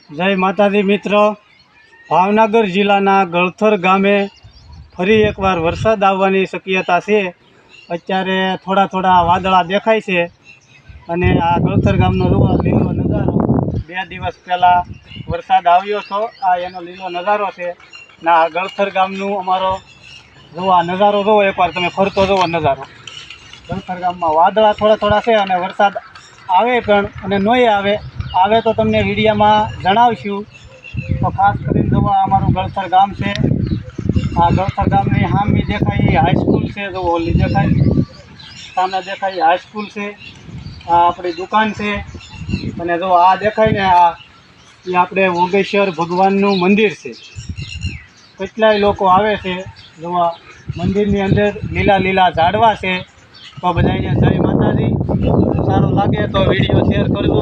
જય માતાજી મિત્રો, ભાવનગર જિલ્લાના ગળથર ગામે ફરી એકવાર વરસાદ આવવાની શક્યતા છે। અત્યારે થોડા વાદળા દેખાય છે અને આ ગળથર ગામનો લીલો નજારો 2 દિવસ પહેલાં વરસાદ આવ્યો હતો। આ એનો લીલો નજારો છે ને આ ગળથર ગામનું અમારો આ નજારો જોવો એકવાર તમે ફરતો જોવો નજારો। ગળથર ગામમાં વાદળા થોડા છે અને વરસાદ આવે પણ અને નોય આવે તો તમને વિડીયોમાં જણાવશું। તો ખાસ કરીને જોવા અમારું ગળથર ગામ છે। આ ગળથર ગામની સામે દેખાય હાઈસ્કૂલ છે, જો ઓલી દેખાય સામે દેખાય હાઈસ્કૂલ છે। આ આપણી દુકાન છે અને જો આ દેખાય ને એ આપણે ઓગેશ્વર ભગવાનનું મંદિર છે। કેટલાય લોકો આવે છે જોવા। મંદિરની અંદર લીલા ઝાડવા છે। તો બધાને જય માતાજી। સારું લાગે તો વિડીયો શેર કરજો।